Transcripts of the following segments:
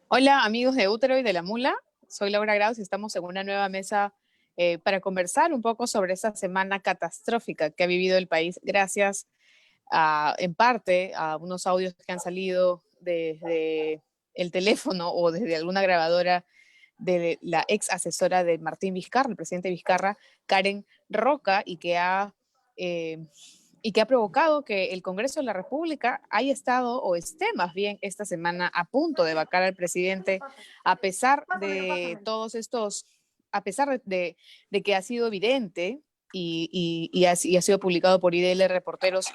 Hola amigos de Útero y de la Mula, soy Laura Graus y estamos en una nueva mesa para conversar un poco sobre esta semana catastrófica que ha vivido el país gracias en parte a unos audios que han salido desde el teléfono o desde alguna grabadora de la ex asesora de Martín Vizcarra, el presidente Vizcarra, Karen Roca, eh, y que ha provocado que el Congreso de la República haya estado o esté más bien esta semana a punto de vacar al presidente a pesar de todos estos, a pesar de que ha sido evidente y ha sido publicado por IDL Reporteros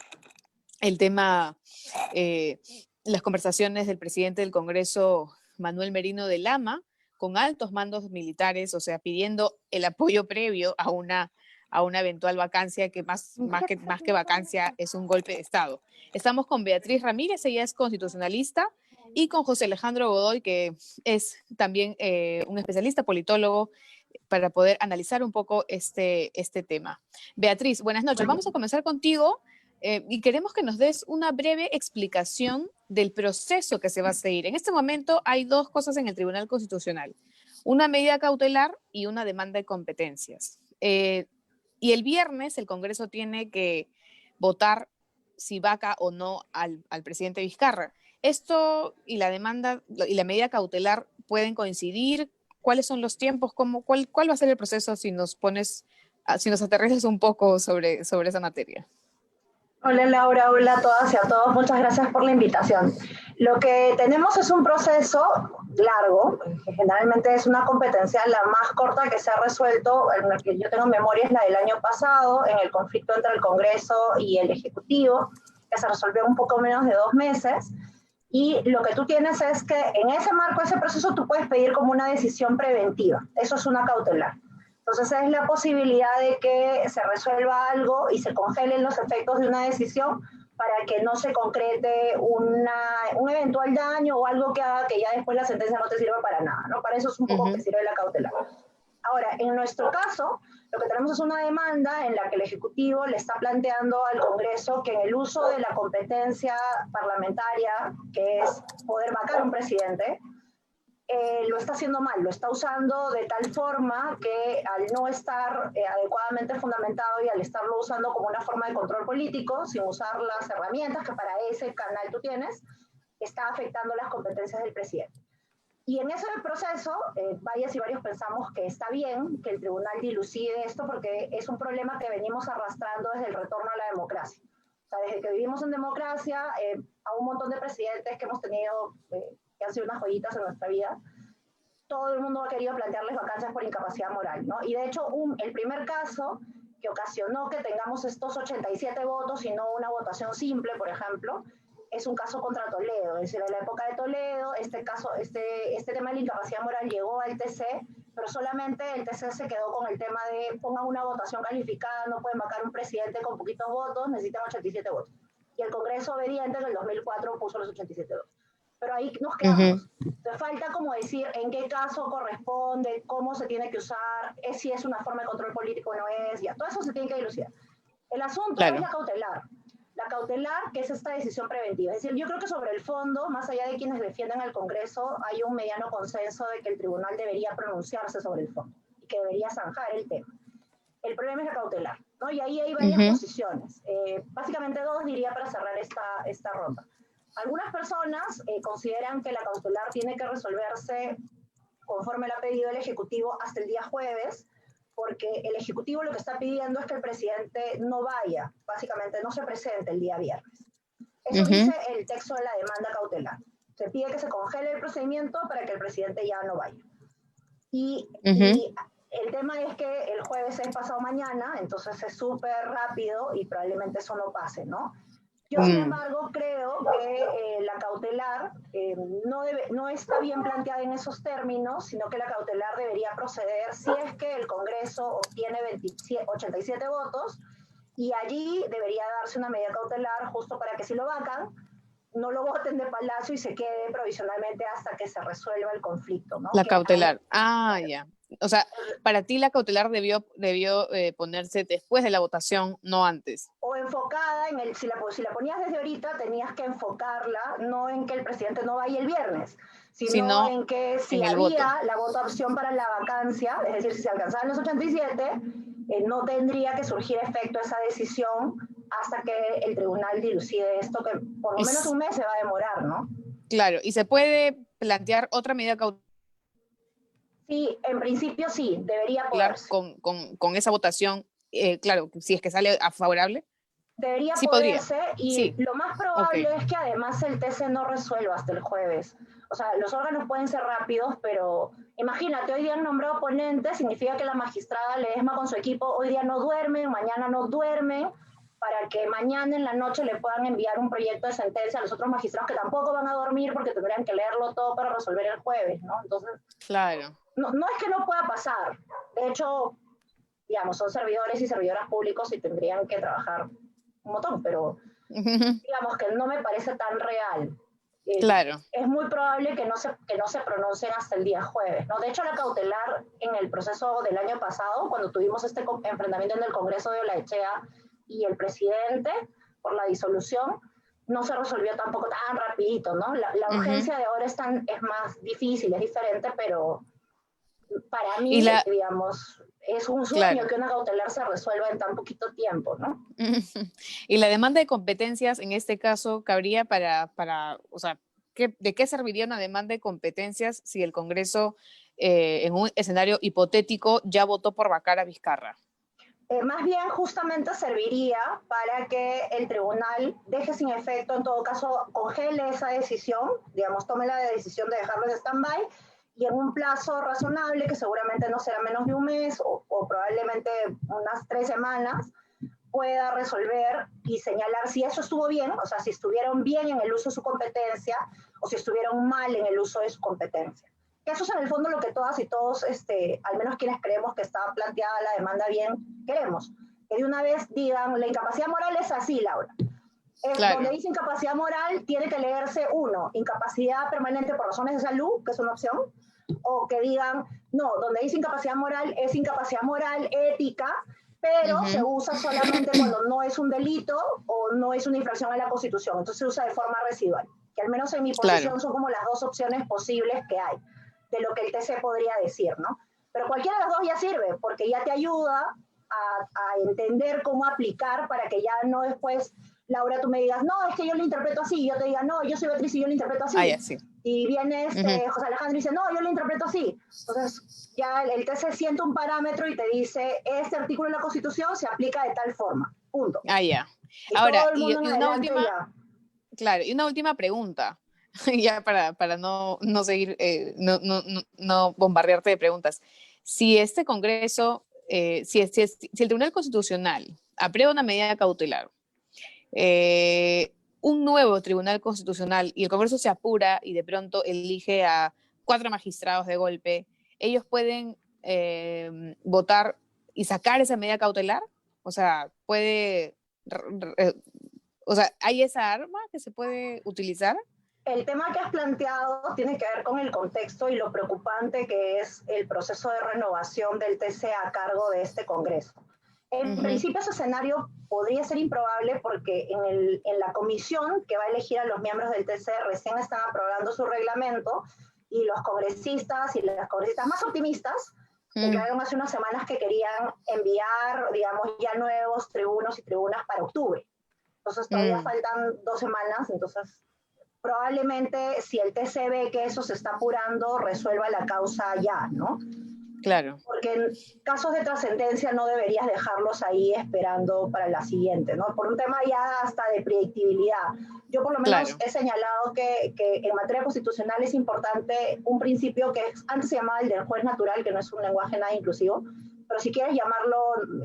el tema, eh, las conversaciones del presidente del Congreso, Manuel Merino de Lama, con altos mandos militares, o sea, pidiendo el apoyo previo a una eventual vacancia que más que vacancia es un golpe de Estado. Estamos con Beatriz Ramírez, ella es constitucionalista, y con José Alejandro Godoy, que es también un especialista politólogo, para poder analizar un poco este tema. Beatriz, buenas noches. Vamos a comenzar contigo y queremos que nos des una breve explicación del proceso que se va a seguir. En este momento hay dos cosas en el Tribunal Constitucional, una medida cautelar y una demanda de competencias. Y el viernes el Congreso tiene que votar si vaca o no al presidente Vizcarra. Esto y la demanda y la medida cautelar pueden coincidir. ¿Cuáles son los tiempos? ¿Cuál va a ser el proceso si si nos aterrizas un poco sobre esa materia? Hola Laura, hola a todas y a todos, muchas gracias por la invitación. Lo que tenemos es un proceso largo, que generalmente es una competencia la más corta que se ha resuelto, en el que yo tengo memoria es la del año pasado, en el conflicto entre el Congreso y el Ejecutivo, que se resolvió un poco menos de 2 meses, y lo que tú tienes es que en ese marco, ese proceso, tú puedes pedir como una decisión preventiva, eso es una cautelar. Entonces es la posibilidad de que se resuelva algo y se congelen los efectos de una decisión para que no se concrete un eventual daño o algo que haga que ya después la sentencia no te sirva para nada, ¿no? Para eso es un poco que sirve la cautelar. Ahora, en nuestro caso, lo que tenemos es una demanda en la que el Ejecutivo le está planteando al Congreso que en el uso de la competencia parlamentaria, que es poder vacar un presidente, lo está haciendo mal, lo está usando de tal forma que al no estar adecuadamente fundamentado y al estarlo usando como una forma de control político, sin usar las herramientas que para ese canal tú tienes, está afectando las competencias del presidente. Y en ese proceso, varias y varios pensamos que está bien que el tribunal dilucide esto porque es un problema que venimos arrastrando desde el retorno a la democracia. O sea, desde que vivimos en democracia, a un montón de presidentes que hemos tenido, que han sido unas joyitas en nuestra vida, todo el mundo ha querido plantearles vacancias por incapacidad moral, ¿no? Y de hecho, el primer caso que ocasionó que tengamos estos 87 votos y no una votación simple, por ejemplo, es un caso contra Toledo. Es decir, en la época de Toledo, este tema de la incapacidad moral llegó al TC, pero solamente el TC se quedó con el tema de pongan una votación calificada, no pueden vacar un presidente con poquitos votos, necesitan 87 votos. Y el Congreso obediente en el 2004 puso los 87 votos. Pero ahí nos quedamos. Entonces falta como decir en qué caso corresponde, cómo se tiene que usar, si es una forma de control político o no es, ya, todo eso se tiene que dilucidar. El asunto es la cautelar. La cautelar, que es esta decisión preventiva. Es decir, yo creo que sobre el fondo, más allá de quienes defienden al Congreso, hay un mediano consenso de que el tribunal debería pronunciarse sobre el fondo y que debería zanjar el tema. El problema es la cautelar, ¿no? Y ahí hay varias posiciones. Básicamente dos diría para cerrar esta ronda. Algunas personas consideran que la cautelar tiene que resolverse conforme lo ha pedido el Ejecutivo hasta el día jueves, porque el Ejecutivo lo que está pidiendo es que el presidente no vaya, básicamente no se presente el día viernes. Eso dice el texto de la demanda cautelar. Se pide que se congele el procedimiento para que el presidente ya no vaya. Y el tema es que el jueves es pasado mañana, entonces es súper rápido y probablemente eso no pase, ¿no? Yo, sin embargo, creo que la cautelar no está bien planteada en esos términos, sino que la cautelar debería proceder si es que el Congreso obtiene 87 votos y allí debería darse una medida cautelar justo para que si lo vacan, no lo voten de palacio y se quede provisionalmente hasta que se resuelva el conflicto, ¿no? La cautelar. Ya. O sea, para ti la cautelar debió ponerse después de la votación, no antes. O enfocada si la ponías desde ahorita, tenías que enfocarla no en que el presidente no vaya el viernes, sino sino en que si en el voto. había la votación para la vacancia, es decir, si se alcanzaban los 87, no tendría que surgir efecto esa decisión hasta que el tribunal dilucide esto, que por lo Y, menos un mes se va a demorar, ¿no? claro, y se puede plantear otra medida cautelar Sí, en principio sí, debería poderse. con esa votación, claro, si es que sale a favorable, Debería sí podría. poderse y Sí, lo más ok. probable es que además el TC no resuelva hasta el jueves. O sea, los órganos pueden ser rápidos, pero imagínate, hoy día han nombrado ponentes, significa que la magistrada Ledesma con su equipo hoy día no duermen, mañana no duermen, para que mañana en la noche le puedan enviar un proyecto de sentencia a los otros magistrados que tampoco van a dormir porque tendrían que leerlo todo para resolver el jueves, ¿no? Entonces, Claro. no es que no pueda pasar. De hecho, digamos, son servidores y servidoras públicos y tendrían que trabajar un montón, pero digamos que no me parece tan real. Claro. Es muy probable que no se pronuncien hasta el día jueves, ¿no? De hecho, la cautelar en el proceso del año pasado, cuando tuvimos este enfrentamiento en el Congreso de Olaechea y el presidente por la disolución, no se resolvió tampoco tan rapidito, ¿no? La urgencia de ahora es más difícil, es diferente, pero para Y mí, la, digamos, es un sueño claro. que una cautelar se resuelva en tan poquito tiempo, ¿no? Y la demanda de competencias en este caso cabría o sea, ¿de qué serviría una demanda de competencias si el Congreso, en un escenario hipotético, ya votó por vacar a Vizcarra? Más bien justamente serviría para que el tribunal deje sin efecto, en todo caso, congele esa decisión, digamos, tome la decisión de dejarlo en stand-by y en un plazo razonable, que seguramente no será menos de un mes o probablemente unas 3 semanas, pueda resolver y señalar si eso estuvo bien, o sea, si estuvieron bien en el uso de su competencia o si estuvieron mal en el uso de su competencia. Eso es en el fondo lo que todas y todos, al menos quienes creemos que está planteada la demanda bien, queremos. Que de una vez digan, la incapacidad moral es así, Laura. Donde Claro. dice incapacidad moral, tiene que leerse uno, incapacidad permanente por razones de salud, que es una opción, o que digan, no, donde dice incapacidad moral es incapacidad moral ética, pero se usa solamente cuando no es un delito o no es una infracción a la Constitución, entonces se usa de forma residual, que al menos en mi Claro. posición son como las dos opciones posibles que hay, de lo que el TC podría decir, ¿no? Pero cualquiera de las dos ya sirve, porque ya te ayuda a entender cómo aplicar para que ya no después, Laura, tú me digas, no, es que yo lo interpreto así, y yo te diga, no, yo soy Beatriz y yo lo interpreto Ah, así. ya, sí. Y viene José Alejandro y dice, no, yo lo interpreto así. Entonces, ya el TC siente un parámetro y te dice, este artículo de la Constitución se aplica de tal forma, punto. Ah, ya. Y Ahora, todo el mundo en y una adelante última, ya. claro, y una última pregunta, ya para no seguir, no bombardearte de preguntas. Si este Congreso, si el Tribunal Constitucional aprueba una medida cautelar, un nuevo Tribunal Constitucional y el Congreso se apura y de pronto elige a 4 magistrados de golpe, ellos pueden votar y sacar esa medida cautelar, o sea, o sea, ¿hay esa arma que se puede utilizar? El tema que has planteado tiene que ver con el contexto y lo preocupante que es el proceso de renovación del TC a cargo de este Congreso. En principio ese escenario podría ser improbable porque en la comisión que va a elegir a los miembros del TC recién están aprobando su reglamento y los congresistas y las congresistas más optimistas declararon hace unas semanas que querían enviar, digamos, ya nuevos tribunos y tribunas para octubre. Entonces todavía faltan 2 semanas, entonces probablemente si el TC ve que eso se está apurando, resuelva la causa ya, ¿no? Claro. Porque en casos de trascendencia no deberías dejarlos ahí esperando para la siguiente, ¿no? Por un tema ya hasta de predictibilidad. Yo por lo menos Claro. he señalado que en materia constitucional es importante un principio que antes se llamaba el del juez natural, que no es un lenguaje nada inclusivo, pero si quieres llamarlo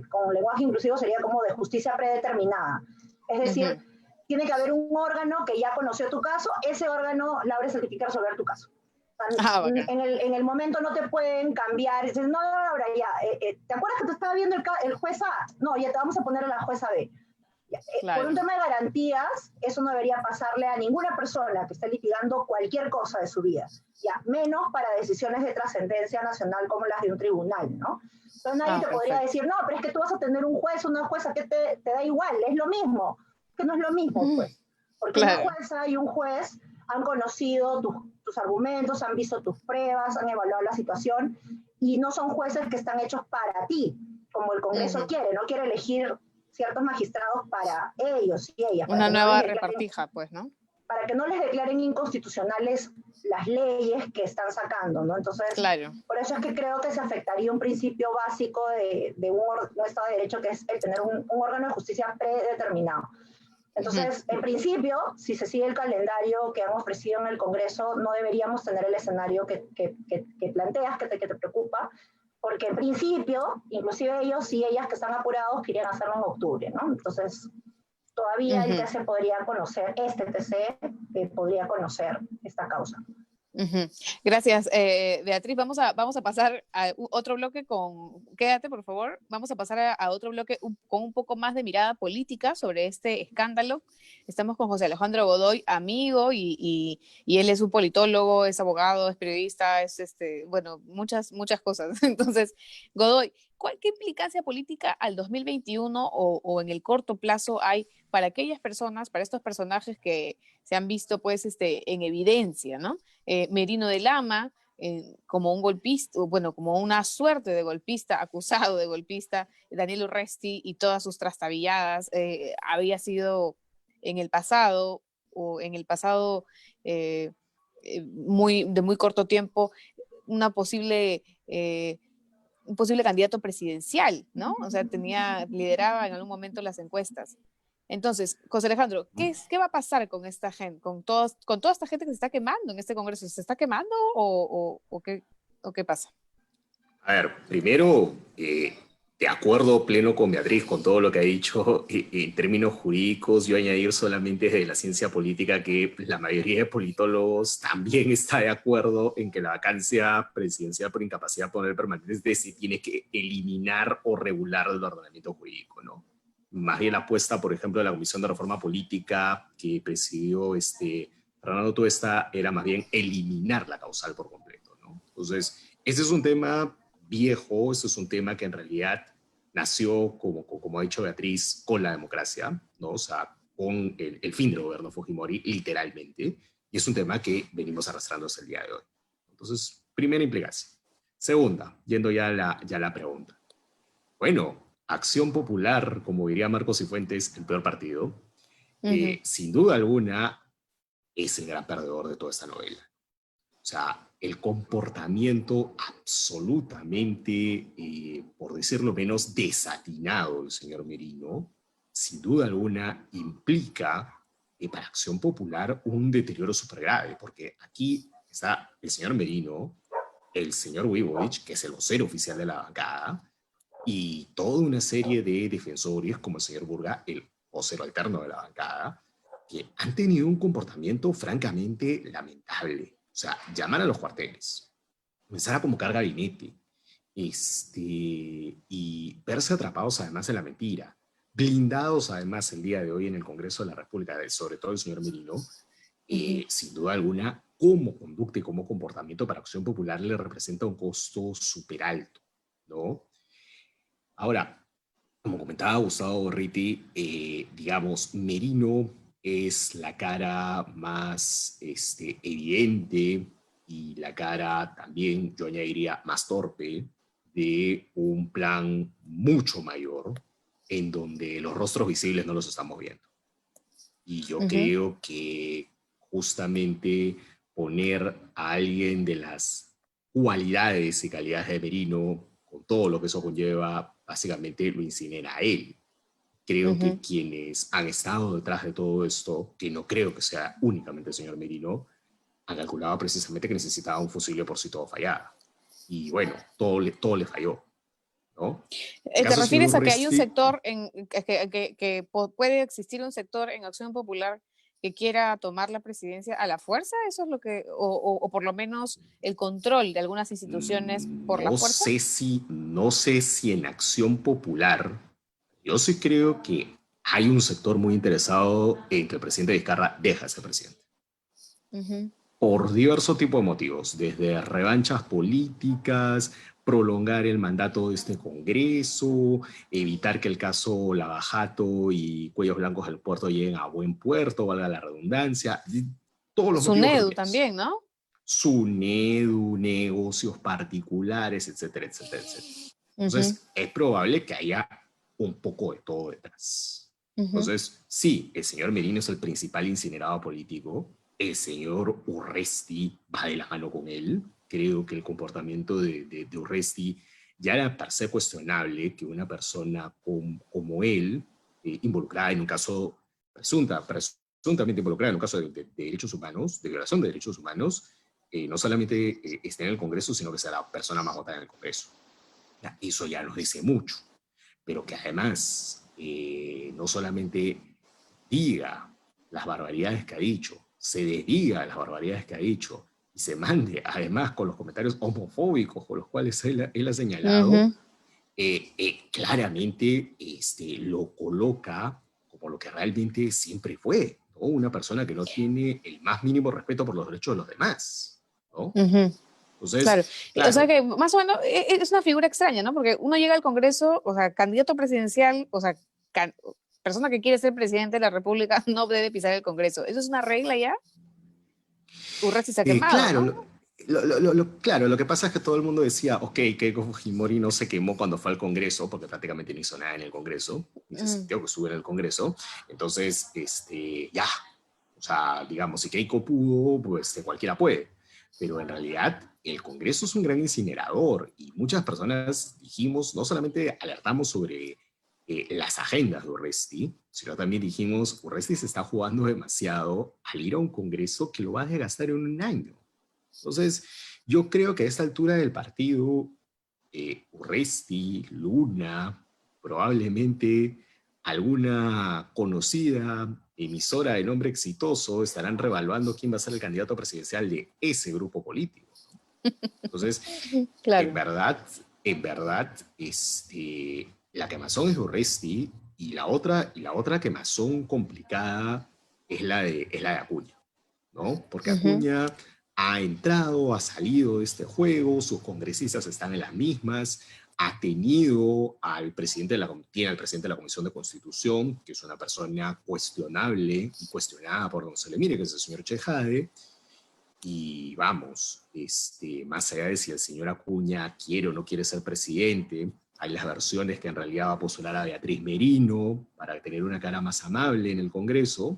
con lenguaje inclusivo sería como de justicia predeterminada. Es decir, tiene que haber un órgano que ya conoció tu caso, ese órgano, Laura, es el que tiene que resolver tu caso. En el momento no te pueden cambiar, dices, no, Laura, ya, ¿te acuerdas que te estaba viendo el juez A? No, ya te vamos a poner a la jueza B. Ya, Claro. por un tema de garantías, eso no debería pasarle a ninguna persona que esté litigando cualquier cosa de su vida, ya, menos para decisiones de trascendencia nacional como las de un tribunal, ¿no? Entonces nadie te podría decir, no, pero es que tú vas a tener un juez o una jueza que te da igual, es lo mismo, que no es lo mismo, pues, porque una jueza y un juez han conocido tus argumentos, han visto tus pruebas, han evaluado la situación y no son jueces que están hechos para ti, como el Congreso quiere, no quiere elegir ciertos magistrados para ellos y ellas. Una nueva repartija, pues, ¿no? Para que no les declaren inconstitucionales las leyes que están sacando, ¿no? Entonces, claro. Por eso es que creo que se afectaría un principio básico de un Estado de Derecho, que es el tener un órgano de justicia predeterminado. Entonces, en principio, si se sigue el calendario que han ofrecido en el Congreso, no deberíamos tener el escenario que planteas, que te preocupa, porque en principio, inclusive ellos y ellas que están apurados querían hacerlo en octubre, ¿no? Entonces, todavía el TC podría conocer, este TC podría conocer esta causa. Gracias, Beatriz. Vamos a pasar a otro bloque quédate por favor, vamos a pasar a otro bloque con un poco más de mirada política sobre este escándalo. Estamos con José Alejandro Godoy, amigo, y él es un politólogo, es abogado, es periodista, es bueno, muchas cosas. Entonces, Godoy, ¿qué implicancia política al 2021 o en el corto plazo hay para aquellas personas, para estos personajes que se han visto pues en evidencia, ¿no? Merino de Lama, como un golpista, bueno, como una suerte de golpista, acusado de golpista, Daniel Urresti y todas sus trastabilladas, había sido en el pasado, de muy corto tiempo, un posible candidato presidencial, ¿no? O sea, lideraba en algún momento las encuestas. Entonces, José Alejandro, ¿qué va a pasar con esta gente, con toda esta gente que se está quemando en este Congreso? ¿Se está quemando o qué pasa? A ver, primero, de acuerdo pleno con Beatriz, con todo lo que ha dicho, en términos jurídicos, yo añadir solamente desde la ciencia política que la mayoría de politólogos también está de acuerdo en que la vacancia presidencial por incapacidad poder permanente se tiene que eliminar o regular del ordenamiento jurídico, ¿no? Más bien la apuesta, por ejemplo, de la Comisión de Reforma Política que presidió Fernando Tuesta era más bien eliminar la causal por completo, ¿no? Entonces, este es un tema viejo, este es un tema que en realidad nació, como ha dicho Beatriz, con la democracia, ¿no? O sea, con el fin del gobierno Fujimori, literalmente, y es un tema que venimos arrastrando hasta el día de hoy. Entonces, primera implicación. Segunda, yendo ya a la pregunta. Bueno, Acción Popular, como diría Marcos Cifuentes, el peor partido, sin duda alguna es el gran perdedor de toda esta novela. O sea, el comportamiento absolutamente, por decirlo menos, desatinado del señor Merino, sin duda alguna implica para Acción Popular un deterioro súper grave, porque aquí está el señor Merino, el señor Wibowich, que es el vocero oficial de la bancada, y toda una serie de defensores, como el señor Burga, el vocero alterno de la bancada, que han tenido un comportamiento francamente lamentable. O sea, llamar a los cuarteles, comenzar a convocar gabinete, y verse atrapados además en la mentira, blindados además el día de hoy en el Congreso de la República, sobre todo el señor Merino, sin duda alguna, como conducta y como comportamiento para Acción Popular le representa un costo súper alto, ¿no? Ahora, como comentaba Gustavo Gorriti, digamos, Merino es la cara más evidente y la cara también, yo añadiría, más torpe de un plan mucho mayor en donde los rostros visibles no los estamos viendo. Y yo creo que justamente poner a alguien de las cualidades y calidades de Merino, con todo lo que eso conlleva, básicamente lo incinera a él. Creo que quienes han estado detrás de todo esto, que no creo que sea únicamente el señor Merino, han calculado precisamente que necesitaba un fusible por si todo fallaba. Y bueno, todo le falló, ¿no? ¿Te refieres a que hay un sector, que puede existir un sector en Acción Popular que quiera tomar la presidencia a la fuerza? ¿Eso es lo que, o por lo menos el control de algunas instituciones por la fuerza? No sé si en Acción Popular, yo sí creo que hay un sector muy interesado en que el presidente Vizcarra deje de ser presidente. Por diversos tipos de motivos, desde revanchas políticas, prolongar el mandato de este Congreso, evitar que el caso Lavajato y Cuellos Blancos del Puerto lleguen a buen puerto, valga la redundancia, todos los motivos. Sunedu también, ¿no? SUNEDU, negocios particulares, etcétera, etcétera, etcétera. Entonces, es probable que haya un poco de todo detrás. Entonces, sí, el señor Merino es el principal incinerado político, el señor Urresti va de la mano con él. Creo que el comportamiento de Urresti ya era per se cuestionable, que una persona como él, involucrada en un caso, presuntamente involucrada en un caso de derechos humanos, de violación de derechos humanos, no solamente esté en el Congreso, sino que sea la persona más votada en el Congreso. Eso ya nos dice mucho, pero que además no solamente diga las barbaridades que ha dicho, se desdiga las barbaridades que ha dicho y se mande además con los comentarios homofóbicos con los cuales él ha señalado, claramente lo coloca como lo que realmente siempre fue, ¿no? Una persona que no tiene el más mínimo respeto por los derechos de los demás, ¿no? Entonces, claro. claro. O sea que más o menos es una figura extraña, ¿no? Porque uno llega al Congreso, o sea, candidato presidencial, o sea, persona que quiere ser presidente de la República no debe pisar el Congreso. ¿Eso es una regla ya? Urresti se ha quemado, Claro, ¿no? claro, lo que pasa es que todo el mundo decía, ok, Keiko Fujimori no se quemó cuando fue al Congreso, porque prácticamente no hizo nada en el Congreso, ni se sintió que estuvo en el Congreso, entonces, ya, o sea, digamos, si Keiko pudo, pues cualquiera puede, pero en realidad el Congreso es un gran incinerador, y muchas personas dijimos, no solamente alertamos sobre las agendas de Urresti, sino también dijimos, Urresti se está jugando demasiado al ir a un Congreso que lo va a desgastar en un año. Entonces, yo creo que a esta altura del partido, Urresti, Luna, probablemente alguna conocida emisora de nombre exitoso estarán revaluando quién va a ser el candidato presidencial de ese grupo político. Entonces, claro. en verdad, la quemazón es Urresti y la otra quemazón complicada es la de Acuña, ¿no? Porque Acuña ha entrado, ha salido de este juego, sus congresistas están en las mismas, tiene al presidente de la Comisión de Constitución, que es una persona cuestionable y cuestionada por donde se le mire, que es el señor Chejade, y vamos, más allá de si el señor Acuña quiere o no quiere ser presidente, hay las versiones que en realidad va a postular a Beatriz Merino para tener una cara más amable en el Congreso,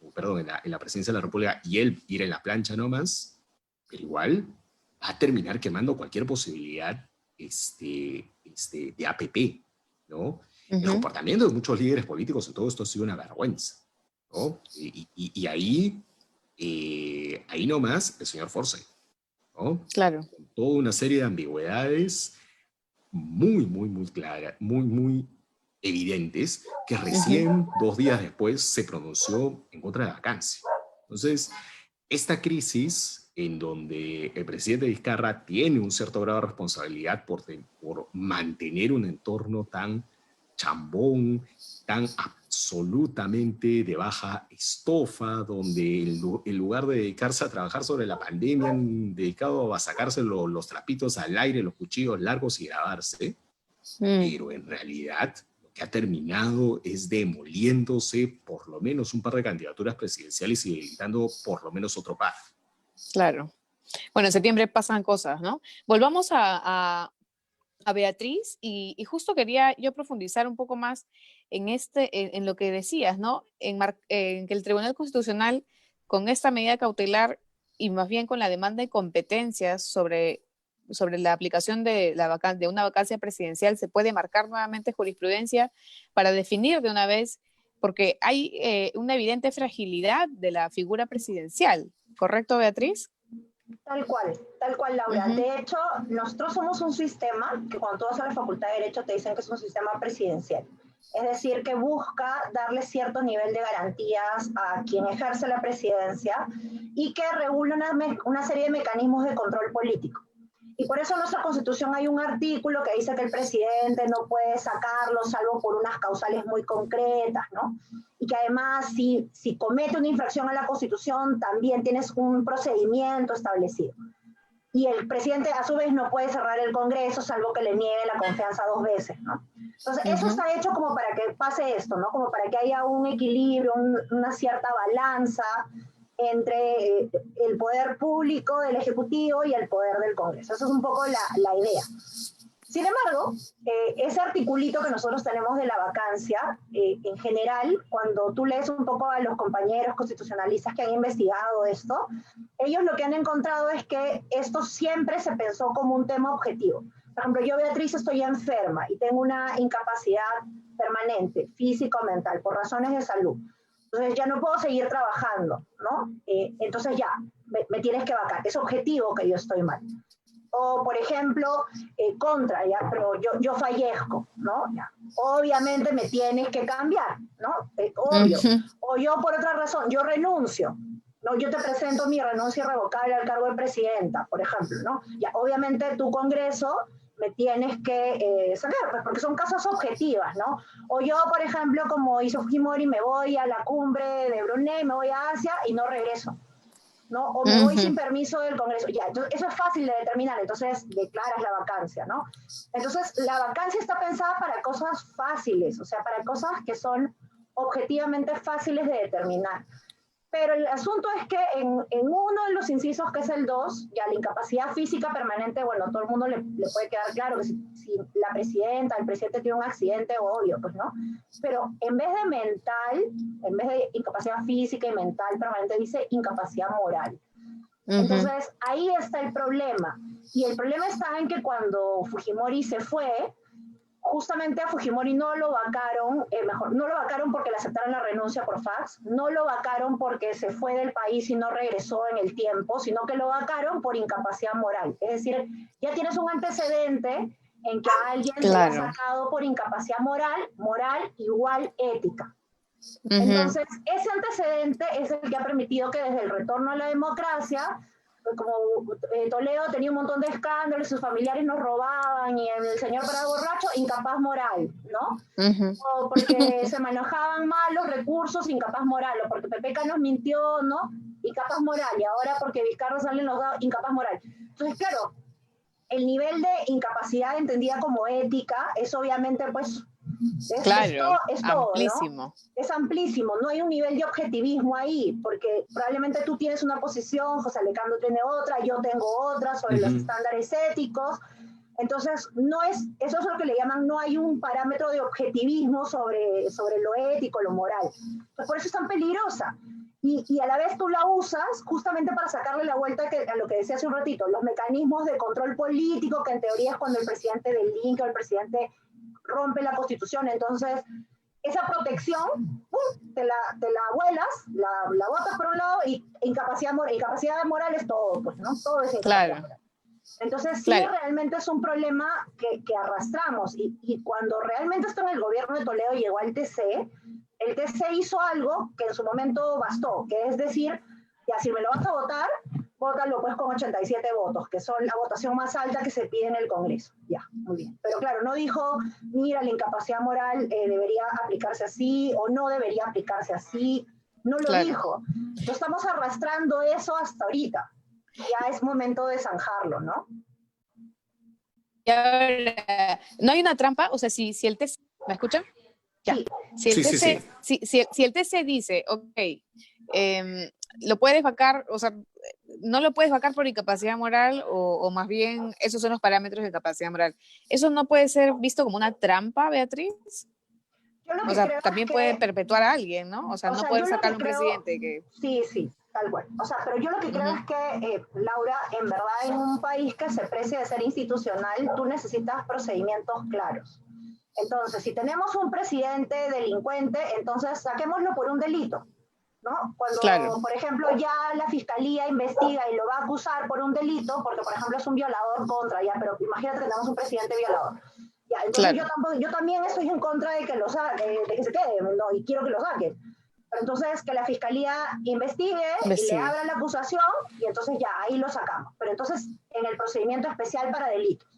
en la presidencia de la República, y él ir en la plancha nomás, pero igual va a terminar quemando cualquier posibilidad de APP, ¿no? El comportamiento de muchos líderes políticos en todo esto ha sido una vergüenza, ¿no? Y ahí nomás el señor Forsyth, ¿no? Claro. Con toda una serie de ambigüedades muy claras, muy evidentes, que recién 2 días después se pronunció en contra de la vacancia. Entonces, esta crisis en donde el presidente Vizcarra tiene un cierto grado de responsabilidad por mantener un entorno tan chambón, tan absolutamente de baja estofa, donde en lugar de dedicarse a trabajar sobre la pandemia, han dedicado a sacarse los trapitos al aire, los cuchillos largos y grabarse, pero en realidad lo que ha terminado es demoliéndose por lo menos un par de candidaturas presidenciales y debilitando por lo menos otro par. Claro. Bueno, en septiembre pasan cosas, ¿no? Volvamos a Beatriz y justo quería yo profundizar un poco más en lo que decías, ¿no? En que el Tribunal Constitucional, con esta medida cautelar y más bien con la demanda de competencias sobre la aplicación de una vacancia presidencial, se puede marcar nuevamente jurisprudencia para definir de una vez, porque hay una evidente fragilidad de la figura presidencial, ¿correcto, Beatriz? Tal cual, Laura. De hecho, nosotros somos un sistema que cuando tú vas a la Facultad de Derecho te dicen que es un sistema presidencial. Es decir, que busca darle cierto nivel de garantías a quien ejerce la presidencia y que regula una serie de mecanismos de control político. Y por eso en nuestra Constitución hay un artículo que dice que el presidente no puede sacarlo salvo por unas causales muy concretas, ¿no? Y que además si comete una infracción a la Constitución también tienes un procedimiento establecido. Y el presidente a su vez no puede cerrar el Congreso salvo que le niegue la confianza 2 veces, ¿no? Entonces eso está hecho como para que pase esto, ¿no? Como para que haya un equilibrio, una cierta balanza entre el poder público del Ejecutivo y el poder del Congreso. Esa es un poco la idea. Sin embargo, ese articulito que nosotros tenemos de la vacancia, en general, cuando tú lees un poco a los compañeros constitucionalistas que han investigado esto, ellos lo que han encontrado es que esto siempre se pensó como un tema objetivo. Por ejemplo, yo, Beatriz, estoy enferma y tengo una incapacidad permanente, física o mental, por razones de salud. Entonces ya no puedo seguir trabajando, ¿no? Entonces ya, me tienes que vacar. Es objetivo que yo estoy mal. O, por ejemplo, ya, pero yo fallezco, ¿no? Ya. Obviamente me tienes que cambiar, ¿no? Obvio. O yo, por otra razón, yo renuncio, ¿no? Yo te presento mi renuncia irrevocable al cargo de presidenta, por ejemplo, ¿no? Ya, obviamente tu Congreso me tienes que sacar, pues porque son causas objetivas, ¿no? O yo, por ejemplo, como hizo Fujimori, me voy a la cumbre de Brunei, me voy a Asia y no regreso, ¿no? O me voy sin permiso del Congreso. Ya, entonces eso es fácil de determinar, entonces declaras la vacancia, ¿no? Entonces la vacancia está pensada para cosas fáciles, o sea, para cosas que son objetivamente fáciles de determinar. Pero el asunto es que en uno de los incisos, que es el 2, ya la incapacidad física permanente, bueno, todo el mundo le puede quedar claro que si la presidenta, el presidente tiene un accidente, obvio, pues, ¿no? Pero en vez de mental, en vez de incapacidad física y mental permanente, dice incapacidad moral. Entonces, ahí está el problema. Y el problema está en que cuando Fujimori se fue, justamente a Fujimori no lo vacaron, no lo vacaron porque le aceptaron la renuncia por fax, no lo vacaron porque se fue del país y no regresó en el tiempo, sino que lo vacaron por incapacidad moral. Es decir, ya tienes un antecedente en que a alguien se le ha sacado por incapacidad moral igual ética. Entonces, ese antecedente es el que ha permitido que desde el retorno a la democracia, como Toledo tenía un montón de escándalos, sus familiares nos robaban y el señor para borracho, incapaz moral, ¿no? O porque se manejaban mal los recursos, incapaz moral, o porque Pepeca nos mintió, ¿no? Incapaz moral, y ahora porque Vizcarra sale los dados, incapaz moral. Entonces, claro, el nivel de incapacidad entendida como ética es obviamente, pues, es todo, amplísimo. ¿no? Es amplísimo, no hay un nivel de objetivismo ahí, porque probablemente tú tienes una posición, José Alejandro tiene otra, yo tengo otra sobre los estándares éticos. Entonces, eso es lo que le llaman, no hay un parámetro de objetivismo sobre lo ético, lo moral. Pues por eso es tan peligrosa. Y a la vez tú la usas justamente para sacarle la vuelta a lo que decía hace un ratito, los mecanismos de control político, que en teoría es cuando el presidente delinque o el presidente rompe la Constitución. Entonces, esa protección, te la vuelas, la botas por un lado, y incapacidad moral es todo, pues, ¿no? Todo es incapacidad moral. Entonces, sí, realmente es un problema que arrastramos. Y cuando realmente esto en el gobierno de Toledo llegó al TC, el TC hizo algo que en su momento bastó, que es decir, ya si me lo vas a votar, vótalo pues con 87 votos, que son la votación más alta que se pide en el Congreso. Ya, muy bien. Pero claro, no dijo, mira, la incapacidad moral debería aplicarse así o no debería aplicarse así. No lo dijo. Entonces estamos arrastrando eso hasta ahorita. Ya es momento de zanjarlo, ¿no? Y ahora, ¿no hay una trampa? O sea, si el TC... ¿Me escuchan? Ya. Sí. Si el TC dice, ok, lo puedes vacar, o sea, no lo puedes vacar por incapacidad moral o más bien esos son los parámetros de capacidad moral. ¿Eso no puede ser visto como una trampa, Beatriz? O sea, también puede perpetuar a alguien, ¿no? O sea, no pueden sacar a un presidente que... Sí, tal cual. O sea, pero yo lo que creo es que, Laura, en verdad en un país que se precie de ser institucional, tú necesitas procedimientos claros. Entonces, si tenemos un presidente delincuente, entonces saquémoslo por un delito, ¿no? Cuando, por ejemplo, ya la fiscalía investiga y lo va a acusar por un delito, porque, por ejemplo, es un violador pero imagínate que tenemos un presidente violador. Ya, entonces yo también estoy en contra de que de que se quede, ¿no? Y quiero que lo saquen. Pero entonces que la fiscalía investigue y le abra la acusación y entonces ya, ahí lo sacamos. Pero entonces en el procedimiento especial para delitos.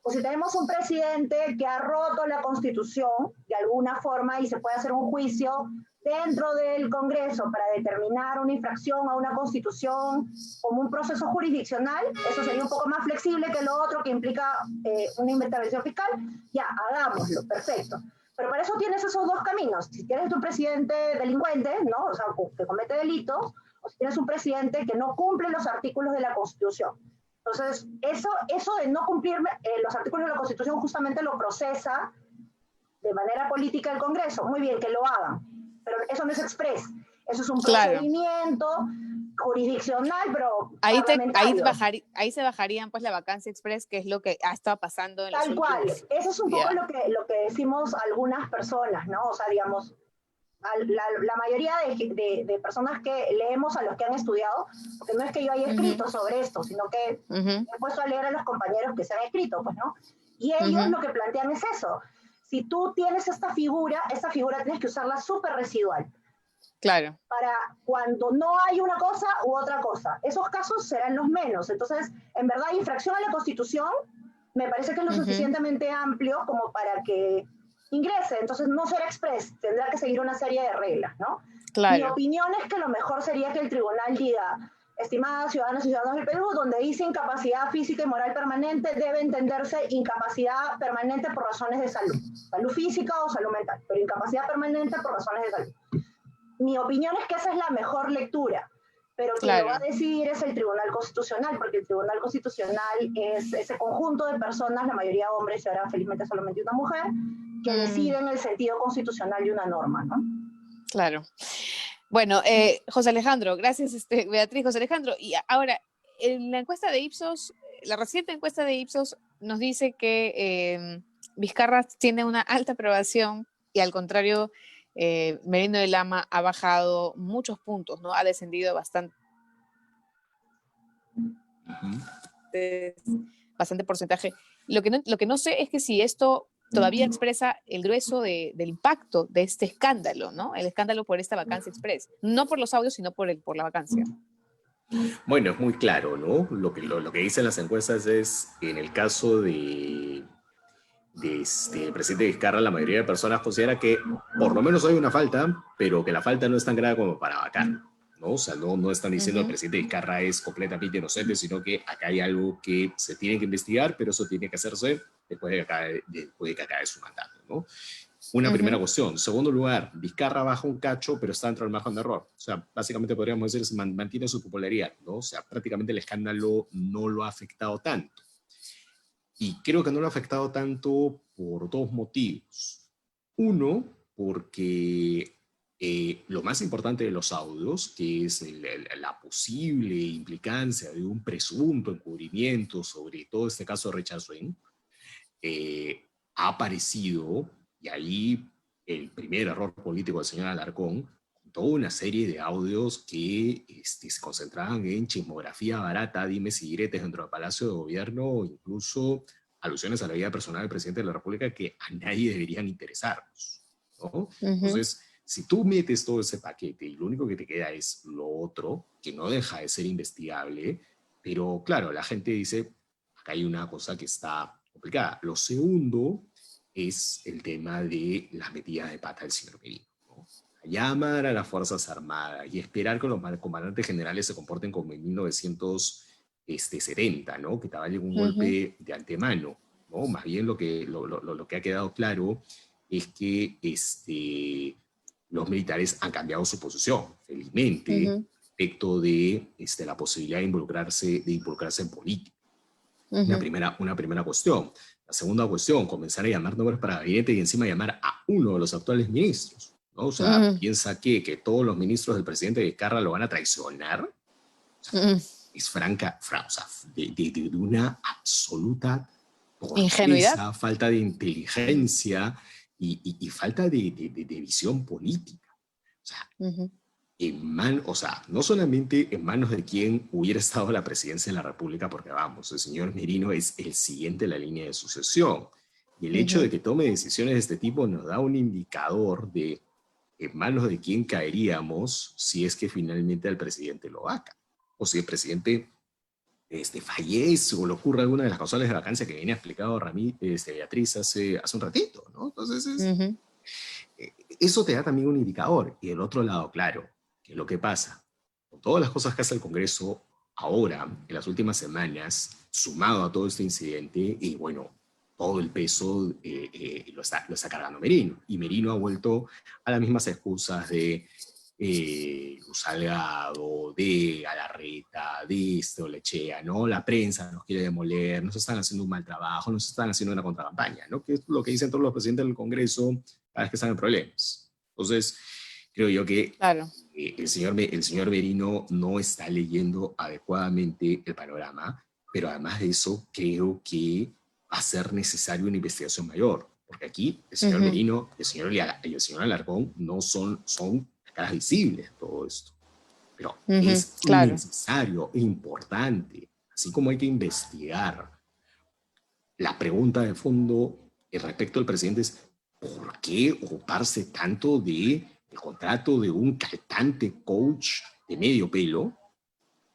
O si tenemos un presidente que ha roto la Constitución de alguna forma y se puede hacer un juicio dentro del Congreso para determinar una infracción a una Constitución como un proceso jurisdiccional, eso sería un poco más flexible que lo otro que implica una intervención fiscal, ya, hagámoslo, perfecto. Pero para eso tienes esos dos caminos. Si tienes tu presidente delincuente, ¿no? O sea, que comete delitos, o si tienes un presidente que no cumple los artículos de la Constitución. Entonces, eso de no cumplir los artículos de la Constitución justamente lo procesa de manera política el Congreso. Muy bien, que lo hagan, pero eso no es express, eso es un procedimiento jurisdiccional, pero ahí se bajarían pues la vacancia express, que es lo que ha estado pasando en Tal cual, eso es un poco lo que decimos algunas personas, ¿no? O sea, digamos, la mayoría de personas que leemos a los que han estudiado, porque no es que yo haya escrito sobre esto, sino que he puesto a leer a los compañeros que se han escrito, pues, ¿no? Y ellos lo que plantean es eso. Si tú tienes esta figura tienes que usarla súper residual. Claro. Para cuando no hay una cosa u otra cosa. Esos casos serán los menos. Entonces, en verdad, infracción a la Constitución me parece que es lo suficientemente amplio como para que ingrese. Entonces, no será express, tendrá que seguir una serie de reglas, ¿no? Claro. Mi opinión es que lo mejor sería que el tribunal diga, estimadas ciudadanas y ciudadanos del Perú, donde dice incapacidad física y moral permanente, debe entenderse incapacidad permanente por razones de salud. Salud física o salud mental, pero incapacidad permanente por razones de salud. Mi opinión es que esa es la mejor lectura, pero quien lo va a decidir es el Tribunal Constitucional, porque el Tribunal Constitucional es ese conjunto de personas, la mayoría hombres y ahora felizmente solamente una mujer, que deciden el sentido constitucional de una norma, ¿no? Claro. Bueno, José Alejandro, gracias, Beatriz, José Alejandro. Y ahora, en la encuesta de Ipsos, la reciente encuesta de Ipsos nos dice que Vizcarra tiene una alta aprobación y al contrario, Merino de Lama ha bajado muchos puntos, ¿no? Ha descendido bastante porcentaje. Lo que no sé es que si esto todavía expresa el grueso del impacto de este escándalo, ¿no? El escándalo por esta vacancia express. No por los audios, sino por la vacancia. Bueno, es muy claro, ¿no? Lo que dicen las encuestas es, en el caso del presidente Vizcarra, la mayoría de personas considera que por lo menos hay una falta, pero que la falta no es tan grave como para vacar, ¿no? O sea, no están diciendo que el presidente Vizcarra es completamente inocente, sino que acá hay algo que se tiene que investigar, pero eso tiene que hacerse después de que acabe su mandato, ¿no? Una primera cuestión. Segundo lugar, Vizcarra baja un cacho, pero está dentro del margen de error. O sea, básicamente podríamos decir, mantiene su popularidad, ¿no? O sea, prácticamente el escándalo no lo ha afectado tanto. Y creo que no lo ha afectado tanto por dos motivos. Uno, porque lo más importante de los audios, que es la posible implicancia de un presunto encubrimiento sobre todo este caso de Richard Swing, ha aparecido, y ahí el primer error político del señor Alarcón, toda una serie de audios que se concentraban en chismografía barata, dimes y diretes dentro del Palacio de Gobierno, incluso alusiones a la vida personal del presidente de la República que a nadie deberían interesarnos, ¿no? Entonces, si tú metes todo ese paquete y lo único que te queda es lo otro, que no deja de ser investigable, pero claro, la gente dice, acá hay una cosa que está complicada. Lo segundo es el tema de las metidas de pata del señor Merino, ¿no? Llamar a las Fuerzas Armadas y esperar que los comandantes generales se comporten como en 1970, ¿no? Que te valga un golpe de antemano, ¿no? Más bien lo que ha quedado claro es que los militares han cambiado su posición, felizmente, respecto de la posibilidad de involucrarse en política. Una primera cuestión. La segunda cuestión, comenzar a llamar nombres para gabinete y encima llamar a uno de los actuales ministros, ¿no? O sea, piensa que todos los ministros del presidente Vizcarra lo van a traicionar. O sea, es franca, o sea, de una absoluta ingenuidad, falta de inteligencia y falta de visión política. O sea, o sea, no solamente en manos de quien hubiera estado la presidencia de la República, porque vamos, el señor Merino es el siguiente en la línea de sucesión. Y el hecho de que tome decisiones de este tipo nos da un indicador de en manos de quién caeríamos si es que finalmente el presidente lo vaca. O si el presidente fallece o le ocurre alguna de las causales de vacancia que viene explicado Beatriz hace un ratito, ¿no? Entonces, eso te da también un indicador. Y del otro lado, claro, que lo que pasa, con todas las cosas que hace el Congreso ahora, en las últimas semanas, sumado a todo este incidente, y bueno, todo el peso lo está cargando Merino. Y Merino ha vuelto a las mismas excusas de Salgado, de Galarreta, de Olechea, ¿no? La prensa nos quiere demoler, nos están haciendo un mal trabajo, nos están haciendo una contracampaña, ¿no? Que es lo que dicen todos los presidentes del Congreso cada vez que están en problemas. Entonces, creo yo que Claro. el señor Merino no está leyendo adecuadamente el panorama, pero además de eso, creo que va a ser necesaria una investigación mayor, porque aquí el señor Merino y el señor Alarcón no son caras visibles de todo esto, pero es claro. necesario e importante, así como hay que investigar. La pregunta de fondo respecto al presidente es, ¿por qué ocuparse tanto de el contrato de un cantante coach de medio pelo?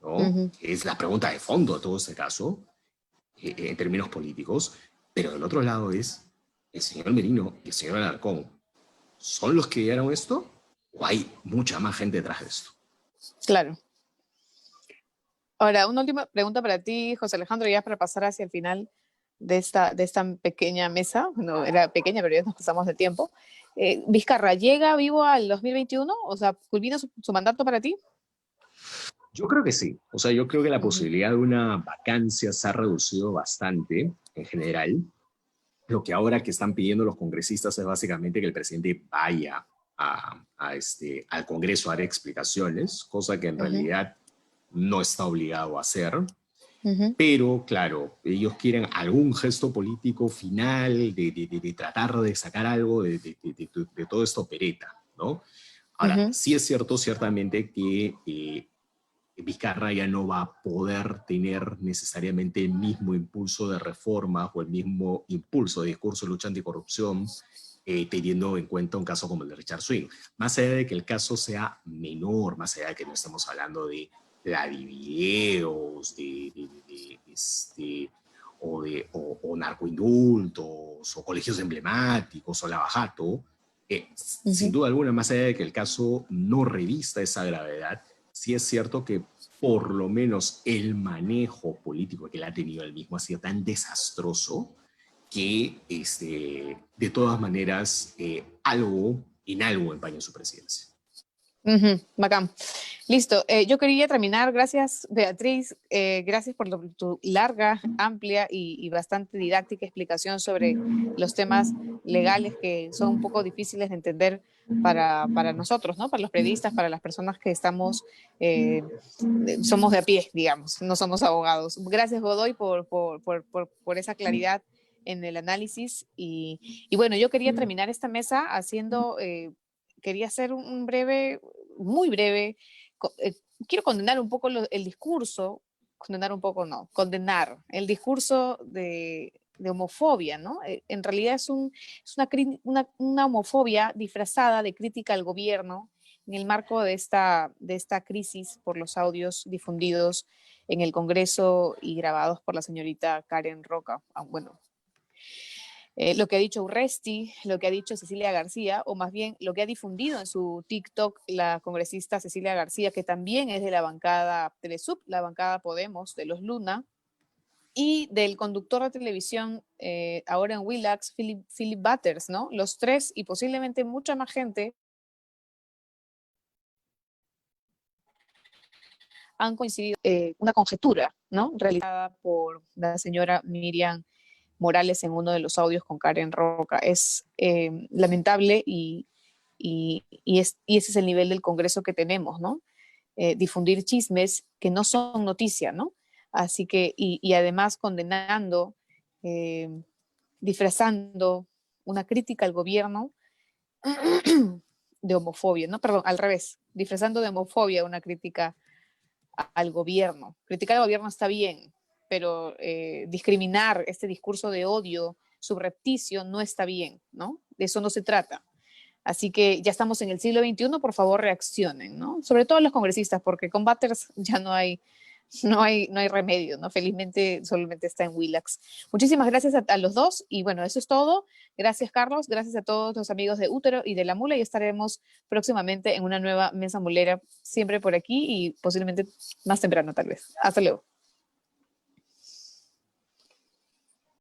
¿No? Es la pregunta de fondo de todo este caso, en términos políticos, pero del otro lado es, ¿el señor Merino y el señor Alarcón son los que dieron esto o hay mucha más gente detrás de esto? Claro. Ahora, una última pregunta para ti, José Alejandro, ya para pasar hacia el final de esta pequeña mesa. No era pequeña, pero ya nos pasamos de tiempo. ¿Vizcarra llega vivo al 2021? O sea, ¿culmina su mandato para ti? Yo creo que sí. O sea, yo creo que la posibilidad de una vacancia se ha reducido bastante en general. Lo que ahora que están pidiendo los congresistas es básicamente que el presidente vaya al Congreso a dar explicaciones, cosa que en realidad no está obligado a hacer. Pero, claro, ellos quieren algún gesto político final de tratar de sacar algo de todo esto opereta, ¿no? Ahora, sí es cierto, ciertamente, que Vizcarra ya no va a poder tener necesariamente el mismo impulso de reformas o el mismo impulso de discurso de lucha anticorrupción, teniendo en cuenta un caso como el de Richard Swing. Más allá de que el caso sea menor, más allá de que no estemos hablando de Clarivideos, o narcoindultos, o colegios emblemáticos, o lavajato, sin duda alguna, más allá de que el caso no revista esa gravedad, sí es cierto que por lo menos el manejo político que él ha tenido él mismo ha sido tan desastroso que de todas maneras en algo empaña su presidencia. Bacán. Listo. Yo quería terminar. Gracias, Beatriz. Gracias por tu larga, amplia y bastante didáctica explicación sobre los temas legales que son un poco difíciles de entender para nosotros, ¿no? Para los periodistas, para las personas que estamos, somos de a pie, digamos, no somos abogados. Gracias, Godoy, por esa claridad en el análisis. Y bueno, yo quería terminar esta mesa haciendo... quería hacer un breve, muy breve, quiero condenar un poco el discurso, condenar un poco no, condenar el discurso de homofobia, ¿no? En realidad es una homofobia disfrazada de crítica al gobierno en el marco de esta crisis por los audios difundidos en el Congreso y grabados por la señorita Karen Roca. Bueno, lo que ha dicho Urresti, lo que ha dicho Cecilia García, o más bien lo que ha difundido en su TikTok la congresista Cecilia García, que también es de la bancada Telesub, la bancada Podemos de los Luna, y del conductor de televisión, ahora en Willax, Philip Butters, ¿no? Los tres y posiblemente mucha más gente han coincidido una conjetura, ¿no? Realizada por la señora Miriam Morales en uno de los audios con Karen Roca. Es lamentable y ese es el nivel del Congreso que tenemos, ¿no? Difundir chismes que no son noticia, ¿no? Así que, y además condenando, disfrazando una crítica al gobierno de homofobia, ¿no? Perdón, al revés, disfrazando de homofobia una crítica al gobierno. Criticar al gobierno está bien, pero discriminar este discurso de odio subrepticio no está bien, ¿no? De eso no se trata. Así que ya estamos en el siglo XXI, por favor reaccionen, ¿no? Sobre todo los congresistas, porque con Butters ya no hay remedio, ¿no? Felizmente solamente está en Willax. Muchísimas gracias a los dos y bueno, eso es todo. Gracias, Carlos. Gracias a todos los amigos de Útero y de La Mula y estaremos próximamente en una nueva mesa mulera, siempre por aquí y posiblemente más temprano tal vez. Hasta luego.